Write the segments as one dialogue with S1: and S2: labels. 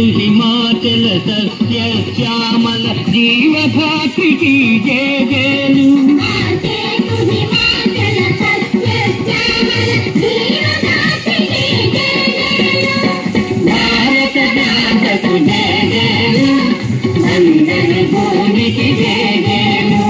S1: हिमाचल सस्य श्यामल जीवधात्री की जय जयलु भारत माता को जय जयलु मंगल भूमि की जय जयलु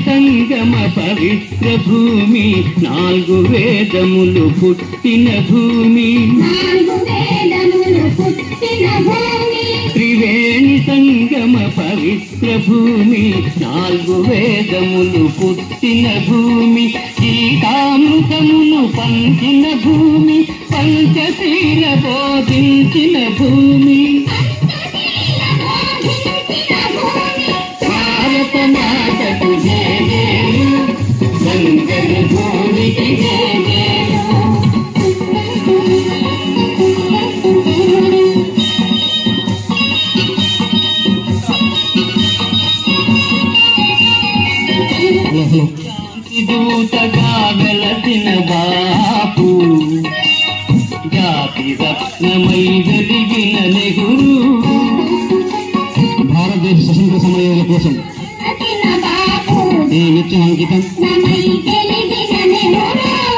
S1: సంగమ పవిత్ర భూమి నాలుగు వేదములు పుట్టిన భూమి త్రివేణి సంగమ పవిత్ర భూమి నాలుగు వేదములు పుట్టిన భూమి గీతామృతమును పంచిన భూమి పంచశీల బోధించిన భూమి భారత మాతకు జయ జయలు మంగళ భూమికి జయ జయలు శాంతి దూతగా వెలసిన బాపు జాతి రత్నమై వెలిగిన నెహ్రూ భారతదేశ స్వతంత్ర సమరయోధుల కోసం ఈ నిత్య అంకితం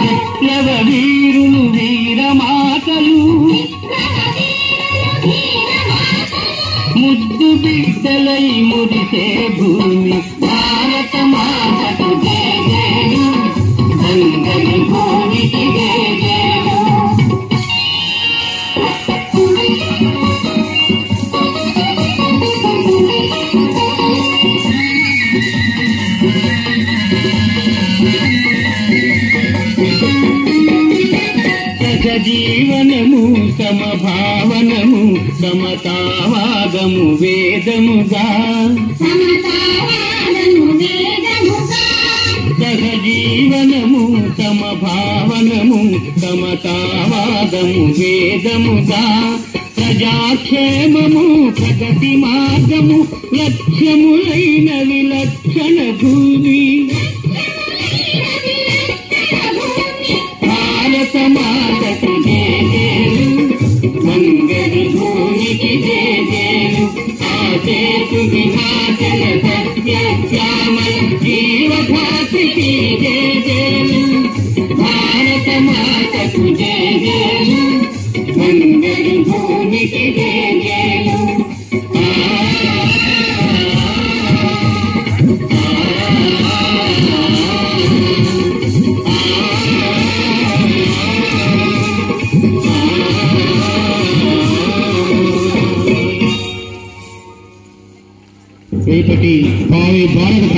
S1: విప్లవ వీరులు వీరమాతలు ముద్దు బిడ్డలై మురిసే భూమి భారత మాతకు జయ జయలు మంగళ భూమికి జయ జయలు జీవనము సమభావనము సమతావాదము వేదముగా సహజీవనము సమభావనము సమతావాదము వేదముగా ప్రజాక్షేమము ప్రగతి మార్గము లక్ష్యములైన విలక్షణ భూమి భారత మాతకు జయ జయలు మంగళ భూమికి జయ జయలు ఆసేతు హిమాచల సస్య శ్యామల జీవధాత్రికి జయ జయలు భారత మాతకు జయ జయలు మంగళ భూమికి జయ జయలు రేపటి భావి భారత